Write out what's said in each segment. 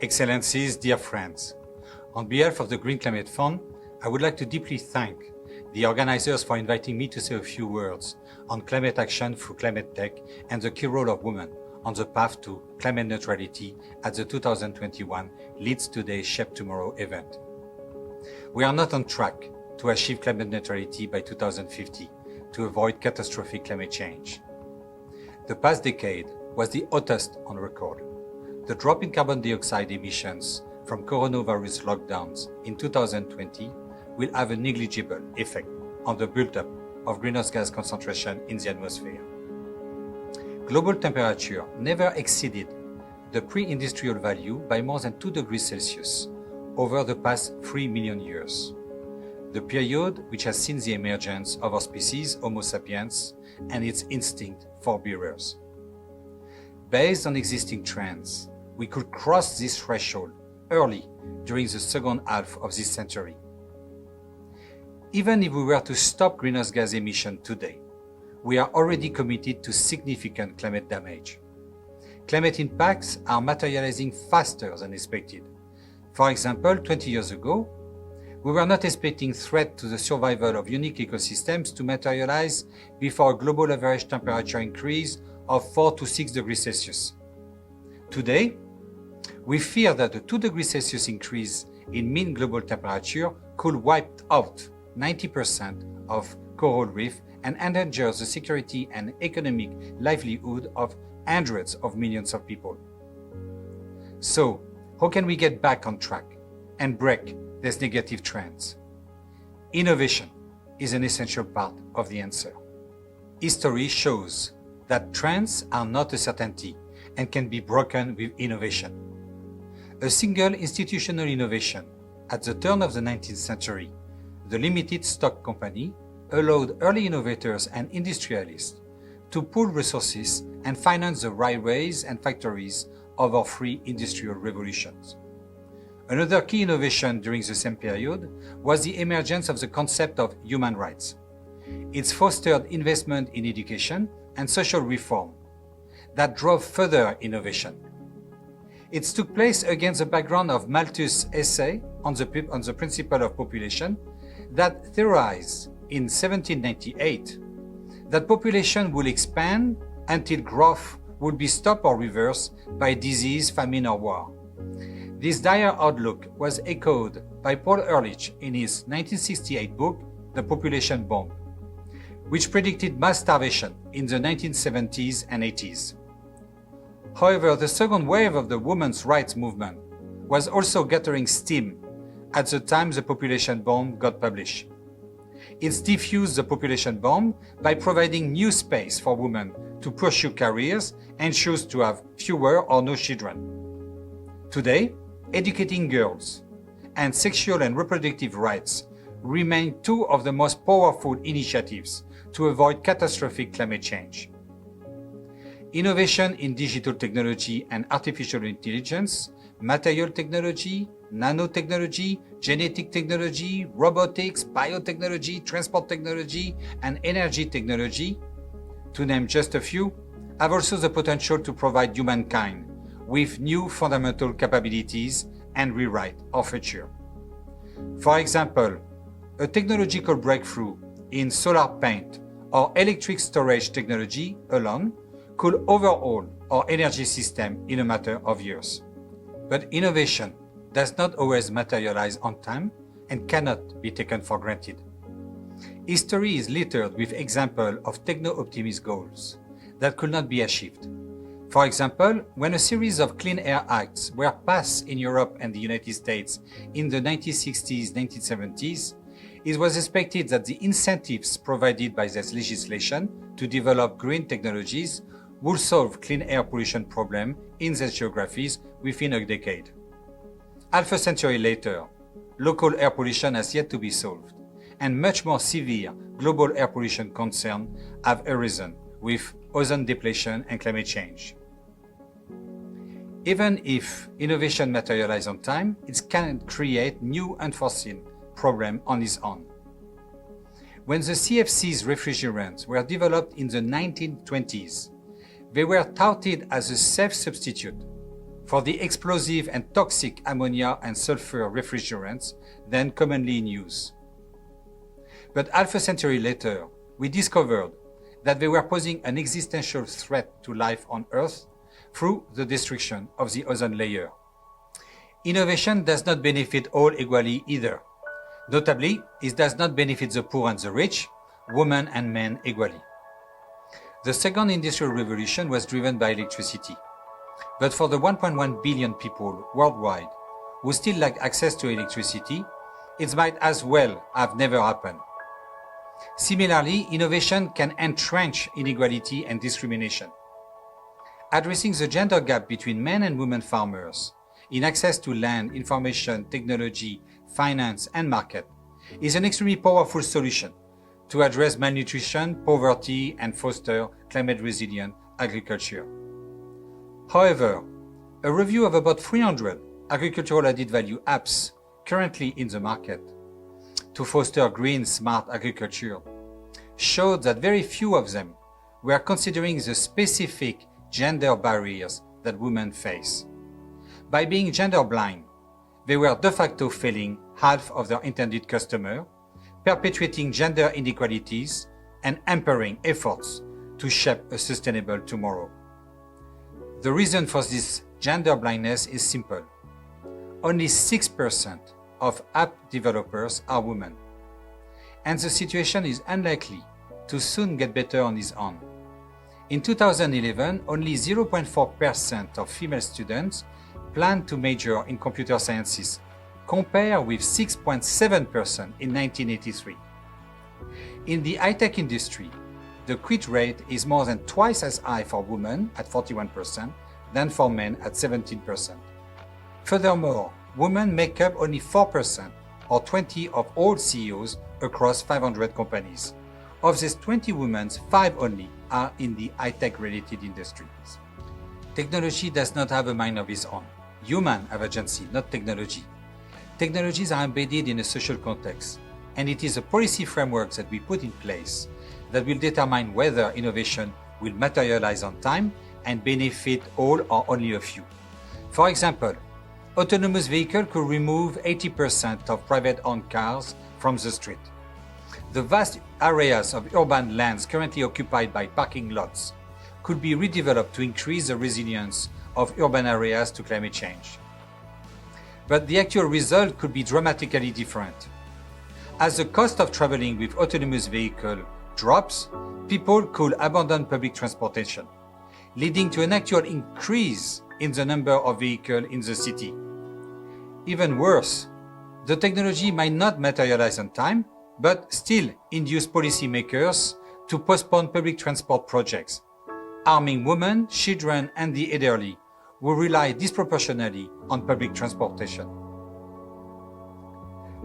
Excellencies, dear friends, on behalf of the Green Climate Fund, I would like to deeply thank the organizers for inviting me to say a few words on climate action through climate tech and the key role of women on the path to climate neutrality at the 2021 Leads Today, Shape Tomorrow event. We are not on track to achieve climate neutrality by 2050 to avoid catastrophic climate change. The past decade was the hottest on record. The drop in carbon dioxide emissions from coronavirus lockdowns in 2020 will have a negligible effect on the buildup of greenhouse gas concentration in the atmosphere. Global temperature never exceeded the pre-industrial value by more than 2 degrees Celsius over the past 3 million years, the period which has seen the emergence of our species, Homo sapiens, and its instinct for bearers. Based on existing trends, we could cross this threshold early during the second half of this century. Even if we were to stop greenhouse gas emission today, we are already committed to significant climate damage. Climate impacts are materializing faster than expected. For example, 20 years ago, we were not expecting threat to the survival of unique ecosystems to materialize before a global average temperature increase of 4 to 6 degrees Celsius. Today, we fear that the 2 degrees Celsius increase in mean global temperature could wipe out 90% of coral reef and endanger the security and economic livelihood of hundreds of millions of people. So, how can we get back on track and break these negative trends? Innovation is an essential part of the answer. History shows that trends are not a certainty and can be broken with innovation. A single institutional innovation at the turn of the 19th century, the limited stock company, allowed early innovators and industrialists to pool resources and finance the railways and factories of our three industrial revolutions. Another key innovation during the same period was the emergence of the concept of human rights. It fostered investment in education and social reform that drove further innovation. It took place against the background of Malthus' essay on the principle of population that theorized in 1798 that population will expand until growth would be stopped or reversed by disease, famine, or war. This dire outlook was echoed by Paul Ehrlich in his 1968 book, The Population Bomb, which predicted mass starvation in the 1970s and 80s. However, the second wave of the women's rights movement was also gathering steam at the time The Population Bomb got published. It defused the population bomb by providing new space for women to pursue careers and choose to have fewer or no children. Today, educating girls and sexual and reproductive rights remain two of the most powerful initiatives to avoid catastrophic climate change. Innovation in digital technology and artificial intelligence, material technology, nanotechnology, genetic technology, robotics, biotechnology, transport technology, and energy technology, to name just a few, have also the potential to provide humankind with new fundamental capabilities and rewrite our future. For example, a technological breakthrough in solar paint or electric storage technology alone could overhaul our energy system in a matter of years. But innovation does not always materialize on time and cannot be taken for granted. History is littered with examples of techno-optimist goals that could not be achieved. For example, when a series of Clean Air Acts were passed in Europe and the United States in the 1960s, 1970s, it was expected that the incentives provided by this legislation to develop green technologies would solve clean air pollution problem in these geographies within a decade. Half a century later, local air pollution has yet to be solved, and much more severe global air pollution concerns have arisen with ozone depletion and climate change. Even if innovation materializes on time, it can create new unforeseen problems on its own. When the CFC's refrigerants were developed in the 1920s, they were touted as a safe substitute for the explosive and toxic ammonia and sulfur refrigerants then commonly in use. But half a century later, we discovered that they were posing an existential threat to life on Earth through the destruction of the ozone layer. Innovation does not benefit all equally either. Notably, it does not benefit the poor and the rich, women and men equally. The second industrial revolution was driven by electricity. But for the 1.1 billion people worldwide who still lack access to electricity, it might as well have never happened. Similarly, innovation can entrench inequality and discrimination. Addressing the gender gap between men and women farmers in access to land, information, technology, finance, and market is an extremely powerful solution to address malnutrition, poverty, and foster climate-resilient agriculture. However, a review of about 300 agricultural added value apps currently in the market to foster green, smart agriculture showed that very few of them were considering the specific gender barriers that women face. By being gender blind, they were de facto failing half of their intended customer, perpetuating gender inequalities and hampering efforts to shape a sustainable tomorrow. The reason for this gender blindness is simple. Only 6% of app developers are women. And the situation is unlikely to soon get better on its own. In 2011, only 0.4% of female students planned to major in computer sciences, compared with 6.7% in 1983. In the high-tech industry, the quit rate is more than twice as high for women at 41% than for men at 17%. Furthermore, women make up only 4% or 20 of all CEOs across 500 companies. Of these 20 women, 5 only are in the high-tech related industries. Technology does not have a mind of its own. Humans have agency, not technology. Technologies are embedded in a social context, and it is the policy frameworks that we put in place that will determine whether innovation will materialize on time and benefit all or only a few. For example, autonomous vehicles could remove 80% of private-owned cars from the street. The vast areas of urban lands currently occupied by parking lots could be redeveloped to increase the resilience of urban areas to climate change. But the actual result could be dramatically different. As the cost of traveling with autonomous vehicles drops, people could abandon public transportation, leading to an actual increase in the number of vehicles in the city. Even worse, the technology might not materialize on time, but still induce policymakers to postpone public transport projects, harming women, children, and the elderly who rely disproportionately on public transportation.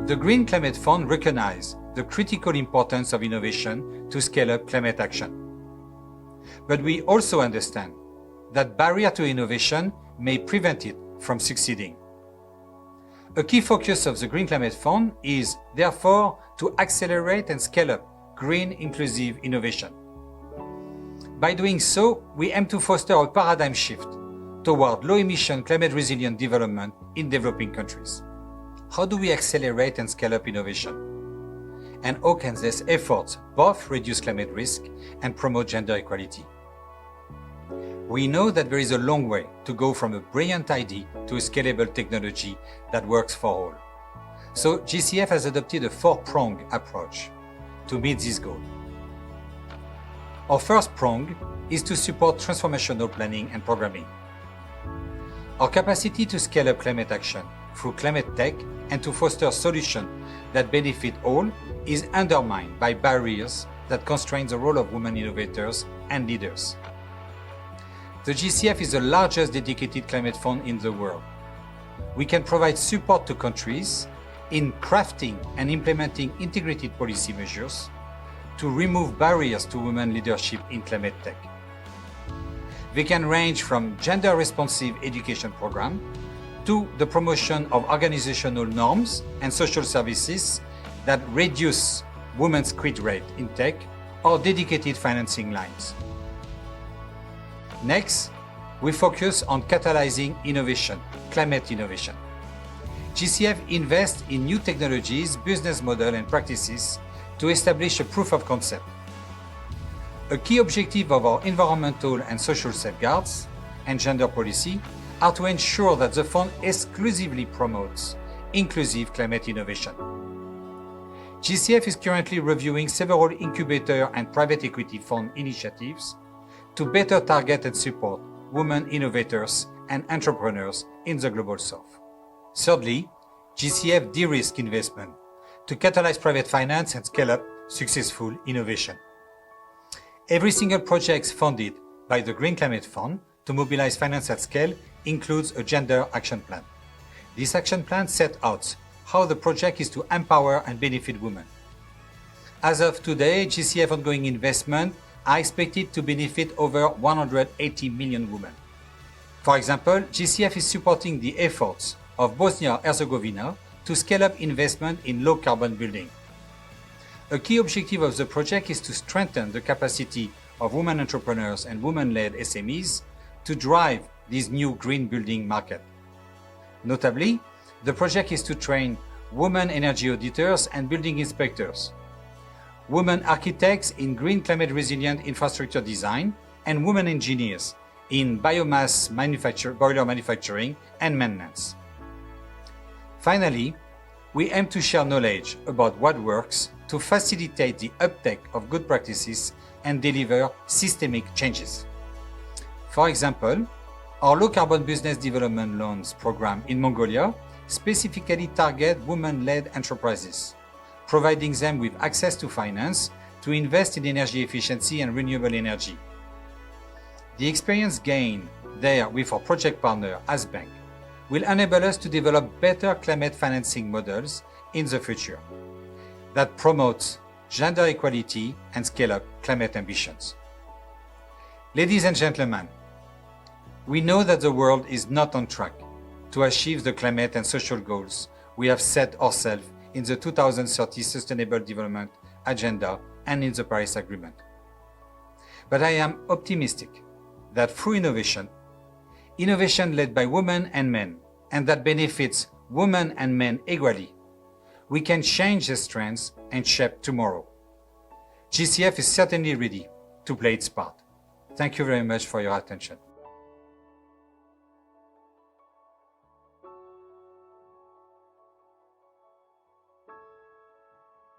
The Green Climate Fund recognizes the critical importance of innovation to scale up climate action. But we also understand that barriers to innovation may prevent it from succeeding. A key focus of the Green Climate Fund is, therefore, to accelerate and scale up green inclusive innovation. By doing so, we aim to foster a paradigm shift toward low-emission, climate-resilient development in developing countries. How do we accelerate and scale up innovation? And how can these efforts both reduce climate risk and promote gender equality? We know that there is a long way to go from a brilliant idea to a scalable technology that works for all. So GCF has adopted a four-pronged approach to meet this goal. Our first prong is to support transformational planning and programming. Our capacity to scale up climate action through climate tech and to foster solutions that benefit all is undermined by barriers that constrain the role of women innovators and leaders. The GCF is the largest dedicated climate fund in the world. We can provide support to countries in crafting and implementing integrated policy measures to remove barriers to women leadership in climate tech. They can range from gender-responsive education programs to the promotion of organizational norms and social services that reduce women's quit rate in tech or dedicated financing lines. Next, we focus on catalyzing innovation, climate innovation. GCF invests in new technologies, business models, and practices to establish a proof of concept. A key objective of our environmental and social safeguards and gender policy are to ensure that the fund exclusively promotes inclusive climate innovation. GCF is currently reviewing several incubator and private equity fund initiatives to better target and support women innovators and entrepreneurs in the Global South. Thirdly, GCF de-risk investment to catalyze private finance and scale up successful innovation. Every single project funded by the Green Climate Fund to mobilize finance at scale includes a gender action plan. This action plan sets out how the project is to empower and benefit women. As of today, GCF ongoing investment are expected to benefit over 180 million women. For example, GCF is supporting the efforts of Bosnia-Herzegovina to scale up investment in low-carbon building. A key objective of the project is to strengthen the capacity of women entrepreneurs and women-led SMEs to drive this new green building market. Notably, the project is to train women energy auditors and building inspectors, women architects in green climate resilient infrastructure design, and women engineers in biomass boiler manufacturing and maintenance. Finally, we aim to share knowledge about what works to facilitate the uptake of good practices and deliver systemic changes. For example, our low-carbon business development loans program in Mongolia specifically target women-led enterprises, providing them with access to finance to invest in energy efficiency and renewable energy. The experience gained there with our project partner, Asbank, will enable us to develop better climate financing models in the future that promote gender equality and scale up climate ambitions. Ladies and gentlemen, we know that the world is not on track to achieve the climate and social goals we have set ourselves in the 2030 Sustainable Development Agenda and in the Paris Agreement. But I am optimistic that through innovation led by women and men, and that benefits women and men equally, we can change these trends and shape tomorrow. GCF is certainly ready to play its part. Thank you very much for your attention.